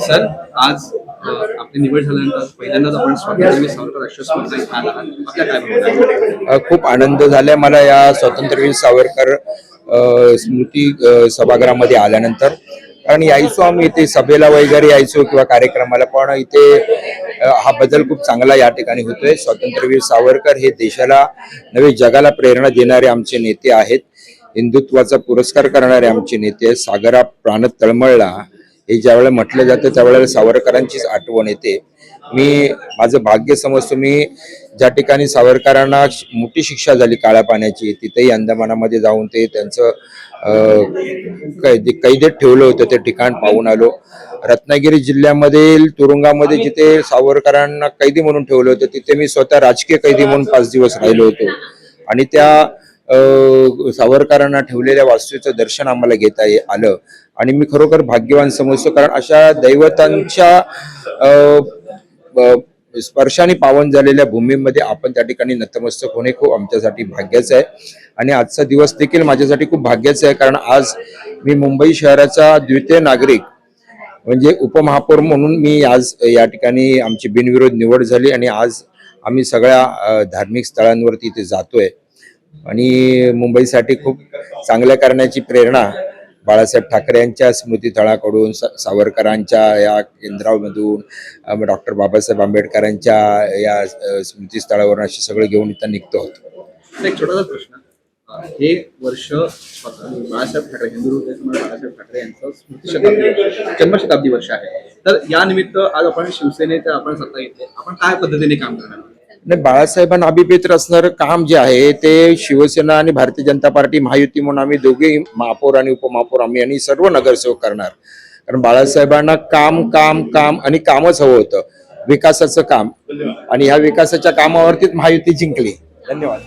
Sir आज आपली निवड झाल्यानंतर पहिल्यांदाच आपण स्वातंत्र्यवीर सावरकर राष्ट्रीय स्मृती स्थान आहात. आपल्या काय भावना आहेत? खूप आनंद झालाय मला या स्वातंत्र्यवीर सावरकर स्मृती सभागृहामध्ये आल्यानंतर. कारण यायचो आम्ही इथे सभेला वगैरे यायचो किंवा कार्यक्रमाला, पण इथे हा बदल खूप चांगला या ठिकाणी होतोय. स्वातंत्र्यवीर सावरकर हे देशाला नवे जगाला प्रेरणा देणारे आमचे नेते आहेत. हिंदुत्वाचा पुरस्कार करणारे आमचे नेते आहेत. सागरा प्राण तळमळला हे ज्यावेळेला म्हटलं जातं त्यावेळेला सावरकरांचीच आठवण येते. मी माझं भाग्य समजतो, मी ज्या ठिकाणी सावरकरांना मोठी शिक्षा झाली काळ्या पाण्याची, तिथेही अंदमानामध्ये जाऊन ते त्यांचं कैदेत ठेवलं होतं ते ठिकाण पाहून आलो. रत्नागिरी जिल्ह्यामधील तुरुंगामध्ये जिथे सावरकरांना कैदी म्हणून ठेवलं होतं तिथे मी स्वतः राजकीय कैदी म्हणून 5 दिवस राहिलो होतो आणि त्या सावरकरांना ठेवलेल्या वास्तूचं दर्शन आम्हाला घेता आलं आणि मी खरोखर भाग्यवान समजतो. कारण अशा दैवतांच्या स्पर्शाने पावन झालेल्या भूमीमध्ये आपण त्या ठिकाणी नतमस्तक होणे खूप आमच्यासाठी भाग्याचं आहे. आणि आजचा दिवस देखील माझ्यासाठी खूप भाग्याचा आहे, कारण आज मी मुंबई शहराचा द्वितीय नागरिक म्हणजे उपमहापौर म्हणून मी आज या ठिकाणी आमची बिनविरोध निवड झाली आणि आज आम्ही सगळ्या धार्मिक स्थळांवरती इथे जातोय आणि मुंबईसाठी खूप चांगल्या करण्याची प्रेरणा बाळासाहेब ठाकरे यांच्या स्मृतीस्थळाकडून, सावरकरांच्या या केंद्रामधून, डॉक्टर बाबासाहेब आंबेडकरांच्या या स्मृतीस्थळावरून असे सगळं घेऊन इथं निघतो होतो. एक छोटासा प्रश्न, हे वर्ष बाळासाहेब ठाकरे हिंदू बाळासाहेब ठाकरे यांचं जन्मशताब्दी वर्ष आहे. तर या निमित्त आज आपण शिवसेनेच्या आपण सत्ता घेतली, आपण काय पद्धतीने काम करणार? नाही, बाळासाहेबांना अभिप्रेत असणारं काम जे आहे ते शिवसेना आणि भारतीय जनता पार्टी महायुती म्हणून आम्ही दोघे महापौर आणि उपमहापौर आम्ही आणि सर्व नगरसेवक करणार. कारण बाळासाहेबांना काम काम काम आणि कामच हवं होतं, विकासाचं काम, आणि ह्या विकासाच्या कामावरतीच महायुती जिंकली. धन्यवाद.